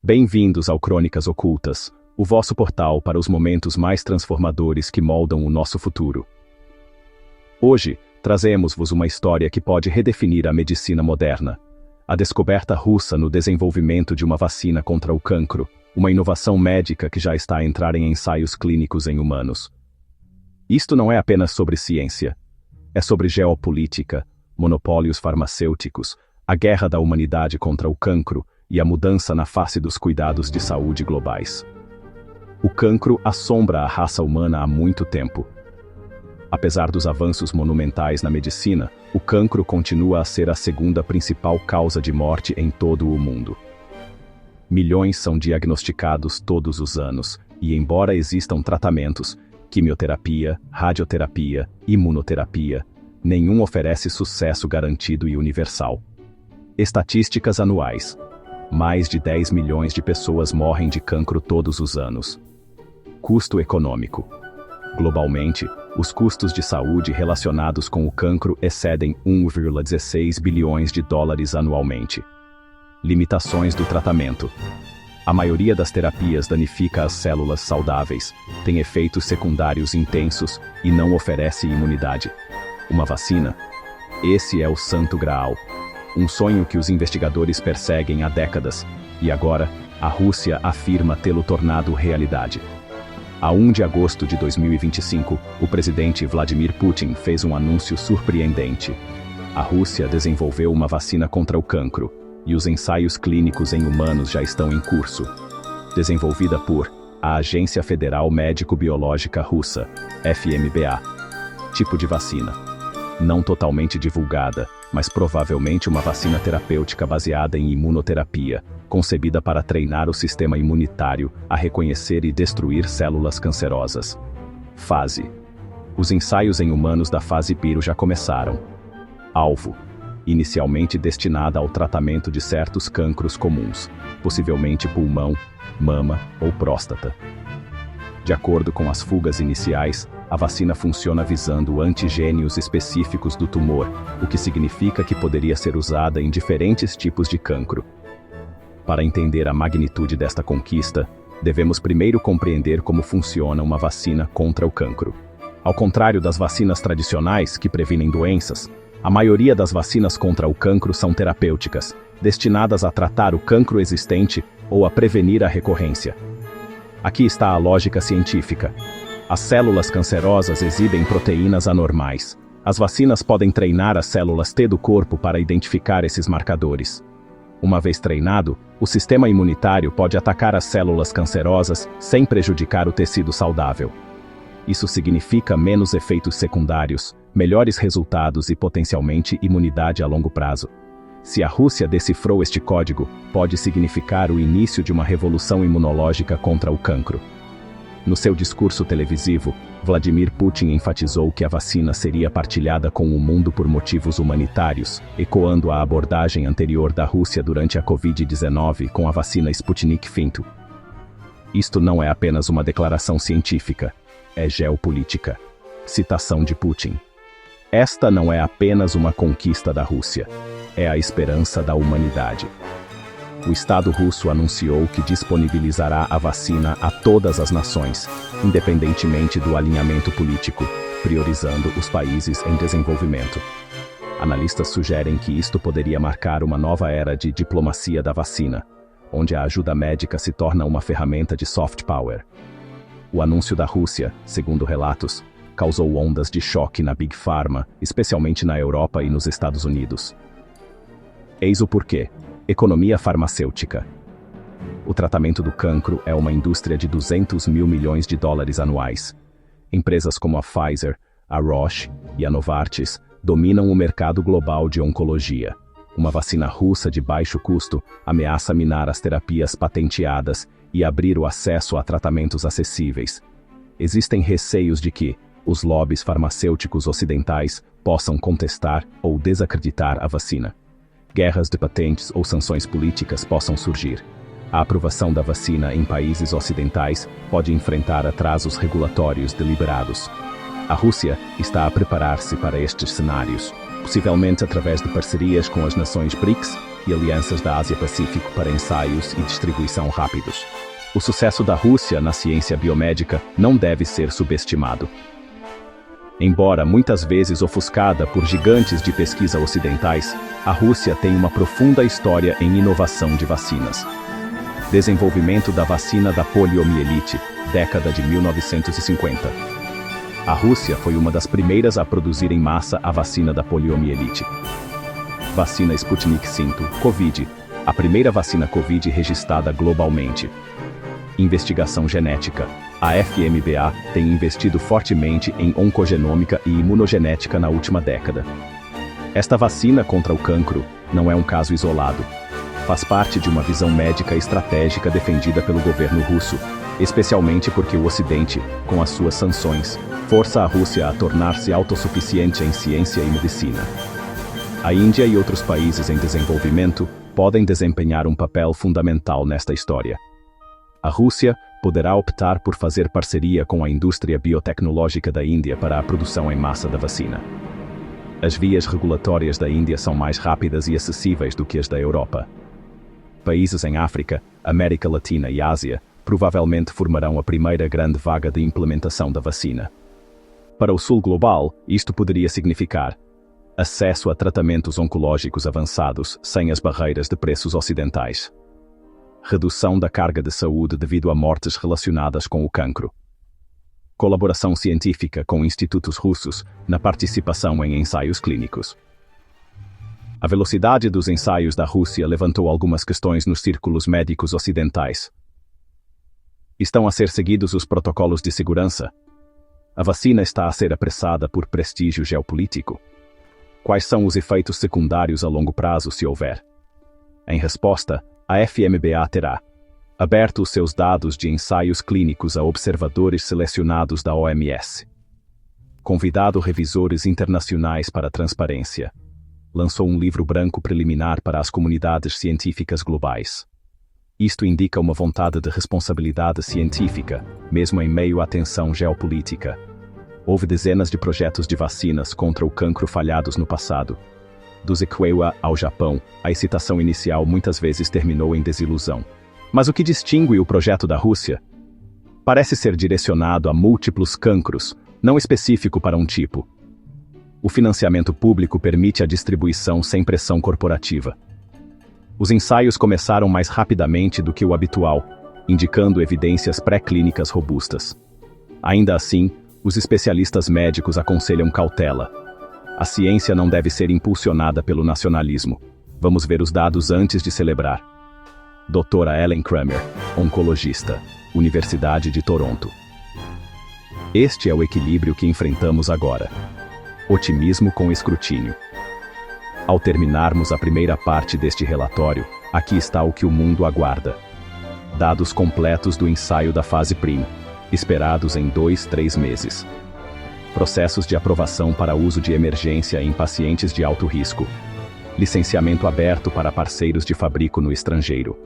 Bem-vindos ao Crônicas Ocultas, o vosso portal para os momentos mais transformadores que moldam o nosso futuro. Hoje, trazemos-vos uma história que pode redefinir a medicina moderna. A descoberta russa no desenvolvimento de uma vacina contra o cancro, uma inovação médica que já está a entrar em ensaios clínicos em humanos. Isto não é apenas sobre ciência. É sobre geopolítica, monopólios farmacêuticos, a guerra da humanidade contra o cancro e a mudança na face dos cuidados de saúde globais. O cancro assombra a raça humana há muito tempo. Apesar dos avanços monumentais na medicina, o cancro continua a ser a segunda principal causa de morte em todo o mundo. Milhões são diagnosticados todos os anos, e embora existam tratamentos, quimioterapia, radioterapia, imunoterapia, nenhum oferece sucesso garantido e universal. Estatísticas anuais. Mais de 10 milhões de pessoas morrem de cancro todos os anos. Custo econômico. Globalmente, os custos de saúde relacionados com o cancro excedem 1,16 bilhões de dólares anualmente. Limitações do tratamento. A maioria das terapias danifica as células saudáveis, tem efeitos secundários intensos e não oferece imunidade. Uma vacina? Esse é o santo graal. Um sonho que os investigadores perseguem há décadas, e agora, a Rússia afirma tê-lo tornado realidade. A 1 de agosto de 2025, o presidente Vladimir Putin fez um anúncio surpreendente. A Rússia desenvolveu uma vacina contra o cancro, e os ensaios clínicos em humanos já estão em curso. Desenvolvida por a Agência Federal Médico-Biológica Russa, FMBA. Tipo de vacina. Não totalmente divulgada, mas provavelmente uma vacina terapêutica baseada em imunoterapia, concebida para treinar o sistema imunitário a reconhecer e destruir células cancerosas. Fase. Os ensaios em humanos da fase Piro já começaram. Alvo. Inicialmente destinada ao tratamento de certos cancros comuns, possivelmente pulmão, mama ou próstata. De acordo com as fugas iniciais, a vacina funciona visando antigênios específicos do tumor, o que significa que poderia ser usada em diferentes tipos de cancro. Para entender a magnitude desta conquista, devemos primeiro compreender como funciona uma vacina contra o cancro. Ao contrário das vacinas tradicionais, que previnem doenças, a maioria das vacinas contra o cancro são terapêuticas, destinadas a tratar o cancro existente ou a prevenir a recorrência. Aqui está a lógica científica. As células cancerosas exibem proteínas anormais. As vacinas podem treinar as células T do corpo para identificar esses marcadores. Uma vez treinado, o sistema imunitário pode atacar as células cancerosas sem prejudicar o tecido saudável. Isso significa menos efeitos secundários, melhores resultados e potencialmente imunidade a longo prazo. Se a Rússia decifrou este código, pode significar o início de uma revolução imunológica contra o cancro. No seu discurso televisivo, Vladimir Putin enfatizou que a vacina seria partilhada com o mundo por motivos humanitários, ecoando a abordagem anterior da Rússia durante a Covid-19 com a vacina Sputnik V. Isto não é apenas uma declaração científica, é geopolítica. Citação de Putin. Esta não é apenas uma conquista da Rússia, é a esperança da humanidade. O Estado russo anunciou que disponibilizará a vacina a todas as nações, independentemente do alinhamento político, priorizando os países em desenvolvimento. Analistas sugerem que isto poderia marcar uma nova era de diplomacia da vacina, onde a ajuda médica se torna uma ferramenta de soft power. O anúncio da Rússia, segundo relatos, causou ondas de choque na Big Pharma, especialmente na Europa e nos Estados Unidos. Eis o porquê. Economia farmacêutica. O tratamento do cancro é uma indústria de 200 mil milhões de dólares anuais. Empresas como a Pfizer, a Roche e a Novartis dominam o mercado global de oncologia. Uma vacina russa de baixo custo ameaça minar as terapias patenteadas e abrir o acesso a tratamentos acessíveis. Existem receios de que os lobbies farmacêuticos ocidentais possam contestar ou desacreditar a vacina. Guerras de patentes ou sanções políticas possam surgir. A aprovação da vacina em países ocidentais pode enfrentar atrasos regulatórios deliberados. A Rússia está a preparar-se para estes cenários, possivelmente através de parcerias com as nações BRICS e alianças da Ásia-Pacífico para ensaios e distribuição rápidos. O sucesso da Rússia na ciência biomédica não deve ser subestimado. Embora muitas vezes ofuscada por gigantes de pesquisa ocidentais, a Rússia tem uma profunda história em inovação de vacinas. Desenvolvimento da vacina da poliomielite, década de 1950. A Rússia foi uma das primeiras a produzir em massa a vacina da poliomielite. Vacina Sputnik V, Covid, a primeira vacina Covid registrada globalmente. Investigação genética. A FMBA tem investido fortemente em oncogenômica e imunogenética na última década. Esta vacina contra o cancro não é um caso isolado. Faz parte de uma visão médica estratégica defendida pelo governo russo, especialmente porque o Ocidente, com as suas sanções, força a Rússia a tornar-se autossuficiente em ciência e medicina. A Índia e outros países em desenvolvimento podem desempenhar um papel fundamental nesta história. A Rússia poderá optar por fazer parceria com a indústria biotecnológica da Índia para a produção em massa da vacina. As vias regulatórias da Índia são mais rápidas e acessíveis do que as da Europa. Países em África, América Latina e Ásia provavelmente formarão a primeira grande vaga de implementação da vacina. Para o Sul global, isto poderia significar acesso a tratamentos oncológicos avançados sem as barreiras de preços ocidentais. Redução da carga de saúde devido a mortes relacionadas com o cancro. Colaboração científica com institutos russos na participação em ensaios clínicos. A velocidade dos ensaios da Rússia levantou algumas questões nos círculos médicos ocidentais. Estão a ser seguidos os protocolos de segurança? A vacina está a ser apressada por prestígio geopolítico? Quais são os efeitos secundários a longo prazo se houver? Em resposta, a FMBA terá aberto os seus dados de ensaios clínicos a observadores selecionados da OMS. Convidado revisores internacionais para a transparência. Lançou um livro branco preliminar para as comunidades científicas globais. Isto indica uma vontade de responsabilidade científica, mesmo em meio à tensão geopolítica. Houve dezenas de projetos de vacinas contra o cancro falhados no passado. Do Zikawa ao Japão, a excitação inicial muitas vezes terminou em desilusão. Mas o que distingue o projeto da Rússia? Parece ser direcionado a múltiplos cancros, não específico para um tipo. O financiamento público permite a distribuição sem pressão corporativa. Os ensaios começaram mais rapidamente do que o habitual, indicando evidências pré-clínicas robustas. Ainda assim, os especialistas médicos aconselham cautela. A ciência não deve ser impulsionada pelo nacionalismo. Vamos ver os dados antes de celebrar. Doutora Ellen Kramer, oncologista, Universidade de Toronto. Este é o equilíbrio que enfrentamos agora. Otimismo com escrutínio. Ao terminarmos a primeira parte deste relatório, aqui está o que o mundo aguarda. Dados completos do ensaio da fase PRIM, esperados em 2-3 meses. Processos de aprovação para uso de emergência em pacientes de alto risco. Licenciamento aberto para parceiros de fabrico no estrangeiro.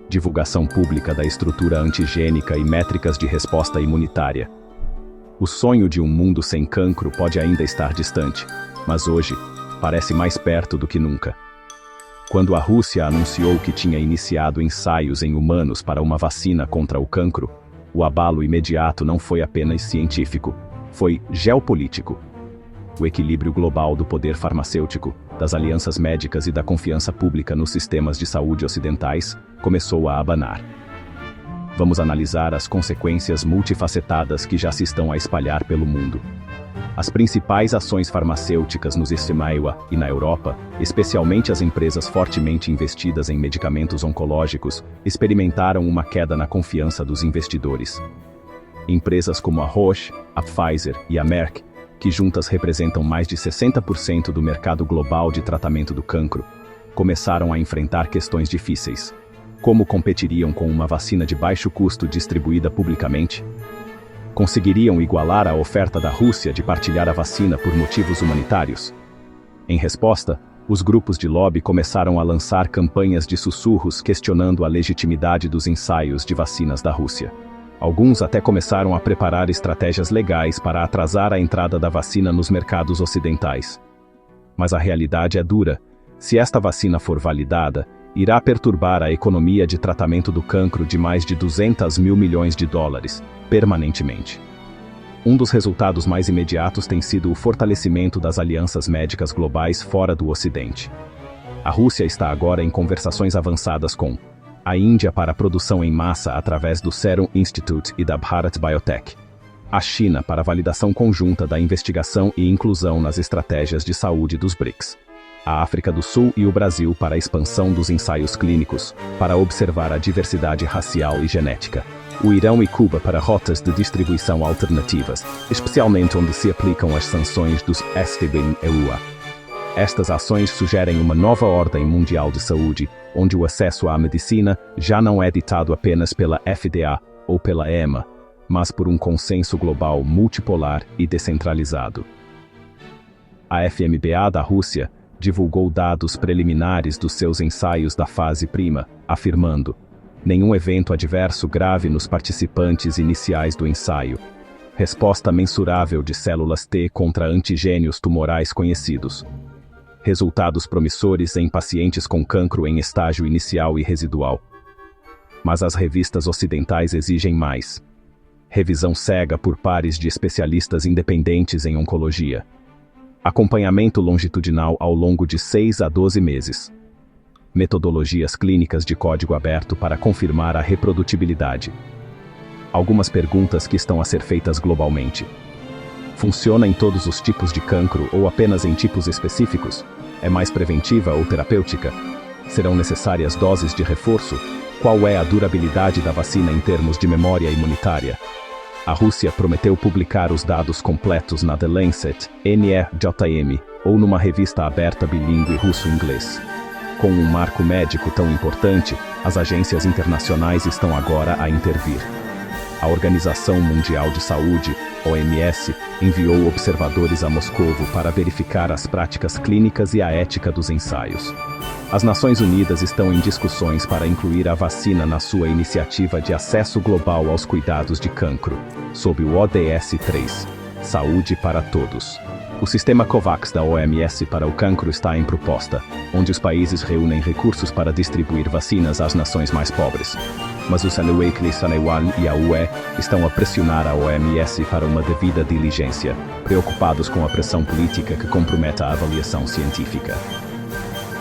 Divulgação pública da estrutura antigênica e métricas de resposta imunitária. O sonho de um mundo sem cancro pode ainda estar distante, mas hoje parece mais perto do que nunca. Quando a Rússia anunciou que tinha iniciado ensaios em humanos para uma vacina contra o cancro, o abalo imediato não foi apenas científico, foi geopolítico. O equilíbrio global do poder farmacêutico, das alianças médicas e da confiança pública nos sistemas de saúde ocidentais começou a abanar. Vamos analisar as consequências multifacetadas que já se estão a espalhar pelo mundo. As principais ações farmacêuticas nos Estimaewa e na Europa, especialmente as empresas fortemente investidas em medicamentos oncológicos, experimentaram uma queda na confiança dos investidores. Empresas como a Roche, a Pfizer e a Merck, que juntas representam mais de 60% do mercado global de tratamento do cancro, começaram a enfrentar questões difíceis. Como competiriam com uma vacina de baixo custo distribuída publicamente? Conseguiriam igualar a oferta da Rússia de partilhar a vacina por motivos humanitários? Em resposta, os grupos de lobby começaram a lançar campanhas de sussurros questionando a legitimidade dos ensaios de vacinas da Rússia. Alguns até começaram a preparar estratégias legais para atrasar a entrada da vacina nos mercados ocidentais. Mas a realidade é dura, Se esta vacina for validada, irá perturbar a economia de tratamento do cancro de mais de 200 mil milhões de dólares, permanentemente. Um dos resultados mais imediatos tem sido o fortalecimento das alianças médicas globais fora do Ocidente. A Rússia está agora em conversações avançadas com a Índia para a produção em massa através do Serum Institute e da Bharat Biotech, a China para a validação conjunta da investigação e inclusão nas estratégias de saúde dos BRICS, a África do Sul e o Brasil para a expansão dos ensaios clínicos, para observar a diversidade racial e genética, o Irão e Cuba para rotas de distribuição alternativas, especialmente onde se aplicam as sanções dos STB-EUA. Estas ações sugerem uma nova ordem mundial de saúde, onde o acesso à medicina já não é ditado apenas pela FDA ou pela EMA, mas por um consenso global multipolar e descentralizado. A FMBA da Rússia divulgou dados preliminares dos seus ensaios da fase prima, afirmando: nenhum evento adverso grave nos participantes iniciais do ensaio. Resposta mensurável de células T contra antigênios tumorais conhecidos. Resultados promissores em pacientes com cancro em estágio inicial e residual. Mas as revistas ocidentais exigem mais. Revisão cega por pares de especialistas independentes em oncologia. Acompanhamento longitudinal ao longo de 6 a 12 meses. Metodologias clínicas de código aberto para confirmar a reprodutibilidade. Algumas perguntas que estão a ser feitas globalmente. Funciona em todos os tipos de cancro ou apenas em tipos específicos? É mais preventiva ou terapêutica? Serão necessárias doses de reforço? Qual é a durabilidade da vacina em termos de memória imunitária? A Rússia prometeu publicar os dados completos na The Lancet, NEJM, ou numa revista aberta bilíngue russo-inglês. Com um marco médico tão importante, as agências internacionais estão agora a intervir. A Organização Mundial de Saúde, OMS, enviou observadores a Moscovo para verificar as práticas clínicas e a ética dos ensaios. As Nações Unidas estão em discussões para incluir a vacina na sua iniciativa de acesso global aos cuidados de cancro, sob o ODS 3, Saúde para Todos. O sistema COVAX da OMS para o cancro está em proposta, onde os países reúnem recursos para distribuir vacinas às nações mais pobres. Mas o Sanofi, Sinovac e a UE estão a pressionar a OMS para uma devida diligência, preocupados com a pressão política que comprometa a avaliação científica.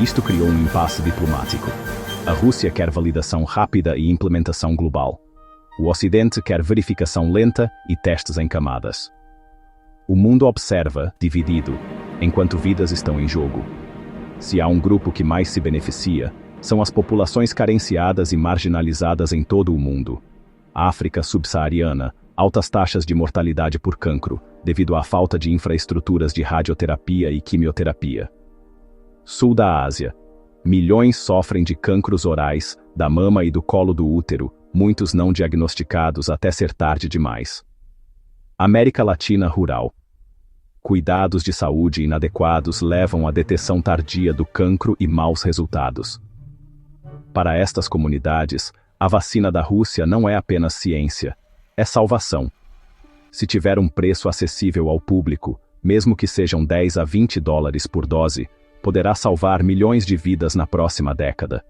Isto criou um impasse diplomático. A Rússia quer validação rápida e implementação global. O Ocidente quer verificação lenta e testes em camadas. O mundo observa, dividido, enquanto vidas estão em jogo. Se há um grupo que mais se beneficia, são as populações carenciadas e marginalizadas em todo o mundo. África subsaariana, altas taxas de mortalidade por cancro, devido à falta de infraestruturas de radioterapia e quimioterapia. Sul da Ásia. Milhões sofrem de cancros orais, da mama e do colo do útero, muitos não diagnosticados até ser tarde demais. América Latina rural. Cuidados de saúde inadequados levam à detecção tardia do cancro e maus resultados. Para estas comunidades, a vacina da Rússia não é apenas ciência, é salvação. Se tiver um preço acessível ao público, mesmo que sejam 10 a 20 dólares por dose, poderá salvar milhões de vidas na próxima década.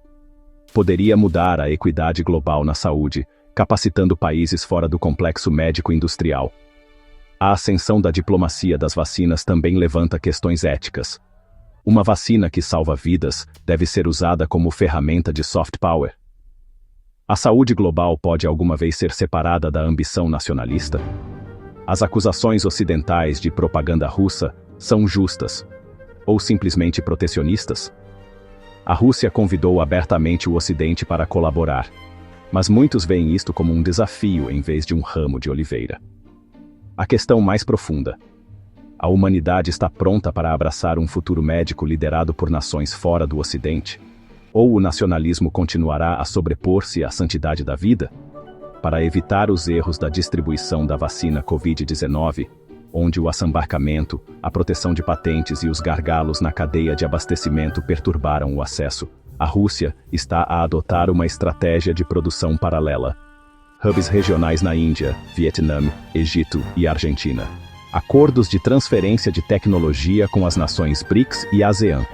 Poderia mudar a equidade global na saúde, capacitando países fora do complexo médico-industrial. A ascensão da diplomacia das vacinas também levanta questões éticas. Uma vacina que salva vidas deve ser usada como ferramenta de soft power. A saúde global pode alguma vez ser separada da ambição nacionalista? As acusações ocidentais de propaganda russa são justas, ou simplesmente protecionistas? A Rússia convidou abertamente o Ocidente para colaborar, mas muitos veem isto como um desafio em vez de um ramo de oliveira. A questão mais profunda. A humanidade está pronta para abraçar um futuro médico liderado por nações fora do Ocidente? Ou o nacionalismo continuará a sobrepor-se à santidade da vida? Para evitar os erros da distribuição da vacina Covid-19, onde o assambarcamento, a proteção de patentes e os gargalos na cadeia de abastecimento perturbaram o acesso, a Rússia está a adotar uma estratégia de produção paralela. Hubs regionais na Índia, Vietnã, Egito e Argentina. Acordos de transferência de tecnologia com as nações BRICS e ASEAN.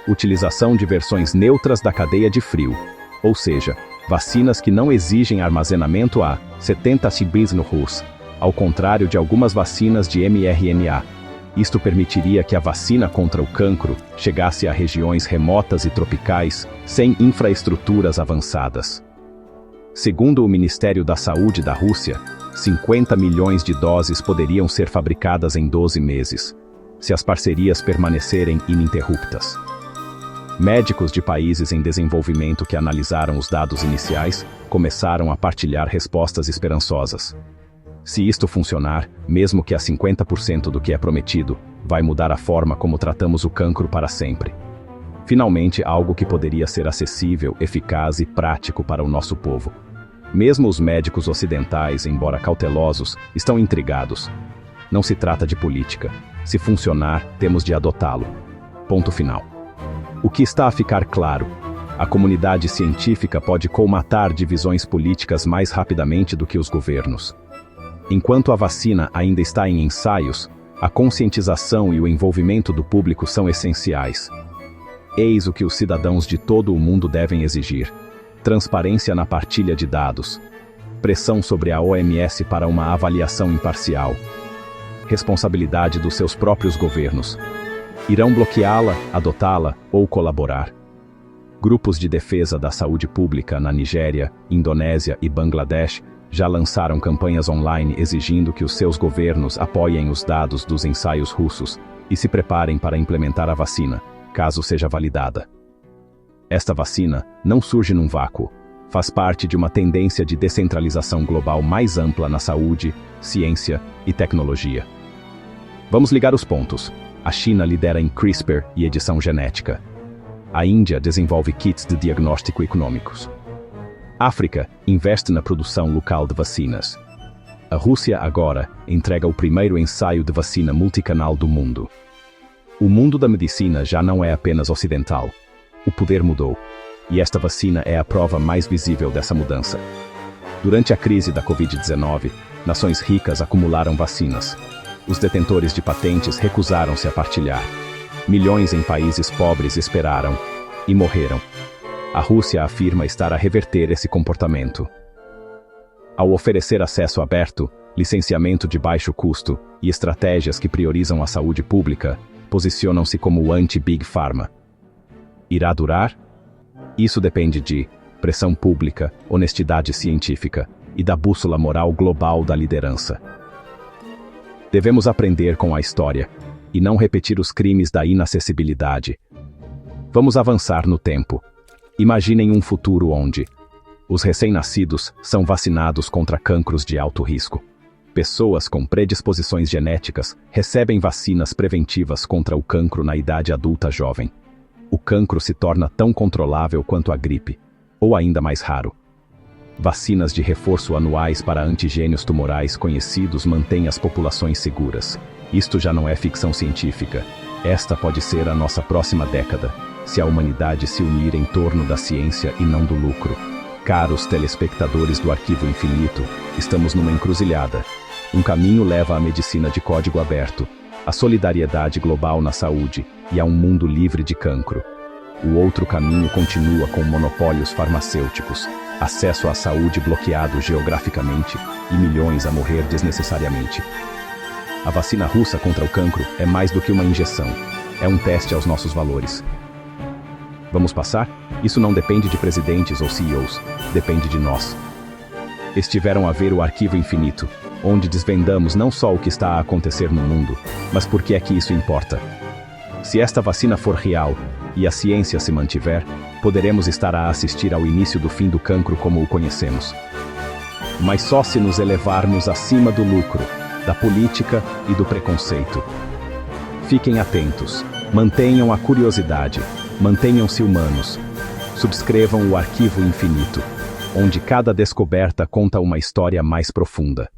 Utilização de versões neutras da cadeia de frio, ou seja, vacinas que não exigem armazenamento a 70 dB no RUS, ao contrário de algumas vacinas de mRNA. Isto permitiria que a vacina contra o cancro chegasse a regiões remotas e tropicais, sem infraestruturas avançadas. Segundo o Ministério da Saúde da Rússia, 50 milhões de doses poderiam ser fabricadas em 12 meses, se as parcerias permanecerem ininterruptas. Médicos de países em desenvolvimento que analisaram os dados iniciais começaram a partilhar respostas esperançosas. Se isto funcionar, mesmo que a 50% do que é prometido, vai mudar a forma como tratamos o cancro para sempre. Finalmente, algo que poderia ser acessível, eficaz e prático para o nosso povo. Mesmo os médicos ocidentais, embora cautelosos, estão intrigados. Não se trata de política. Se funcionar, temos de adotá-lo. Ponto final. O que está a ficar claro? A comunidade científica pode colmatar divisões políticas mais rapidamente do que os governos. Enquanto a vacina ainda está em ensaios, a conscientização e o envolvimento do público são essenciais. Eis o que os cidadãos de todo o mundo devem exigir: transparência na partilha de dados, pressão sobre a OMS para uma avaliação imparcial, responsabilidade dos seus próprios governos. Irão bloqueá-la, adotá-la ou colaborar? Grupos de defesa da saúde pública na Nigéria, Indonésia e Bangladesh já lançaram campanhas online exigindo que os seus governos apoiem os dados dos ensaios russos e se preparem para implementar a vacina, caso seja validada. Esta vacina não surge num vácuo, faz parte de uma tendência de descentralização global mais ampla na saúde, ciência e tecnologia. Vamos ligar os pontos. A China lidera em CRISPR e edição genética. A Índia desenvolve kits de diagnóstico econômicos. África investe na produção local de vacinas. A Rússia agora entrega o primeiro ensaio de vacina multicanal do mundo. O mundo da medicina já não é apenas ocidental. O poder mudou. E esta vacina é a prova mais visível dessa mudança. Durante a crise da Covid-19, nações ricas acumularam vacinas. Os detentores de patentes recusaram-se a partilhar. Milhões em países pobres esperaram e morreram. A Rússia afirma estar a reverter esse comportamento. Ao oferecer acesso aberto, licenciamento de baixo custo e estratégias que priorizam a saúde pública, posicionam-se como o anti-Big Pharma. Irá durar? Isso depende de pressão pública, honestidade científica e da bússola moral global da liderança. Devemos aprender com a história e não repetir os crimes da inacessibilidade. Vamos avançar no tempo. Imaginem um futuro onde os recém-nascidos são vacinados contra cancros de alto risco. Pessoas com predisposições genéticas recebem vacinas preventivas contra o cancro na idade adulta jovem. O cancro se torna tão controlável quanto a gripe, ou ainda mais raro. Vacinas de reforço anuais para antigênios tumorais conhecidos mantêm as populações seguras. Isto já não é ficção científica. Esta pode ser a nossa próxima década, se a humanidade se unir em torno da ciência e não do lucro. Caros telespectadores do Arquivo Infinito, estamos numa encruzilhada. Um caminho leva à medicina de código aberto, à solidariedade global na saúde e a um mundo livre de cancro. O outro caminho continua com monopólios farmacêuticos, acesso à saúde bloqueado geograficamente e milhões a morrer desnecessariamente. A vacina russa contra o cancro é mais do que uma injeção. É um teste aos nossos valores. Vamos passar? Isso não depende de presidentes ou CEOs. Depende de nós. Estiveram a ver o Arquivo Infinito, onde desvendamos não só o que está a acontecer no mundo, mas por que é que isso importa. Se esta vacina for real e a ciência se mantiver, poderemos estar a assistir ao início do fim do cancro como o conhecemos. Mas só se nos elevarmos acima do lucro, da política e do preconceito. Fiquem atentos, mantenham a curiosidade, mantenham-se humanos. Subscrevam o Arquivo Infinito, onde cada descoberta conta uma história mais profunda.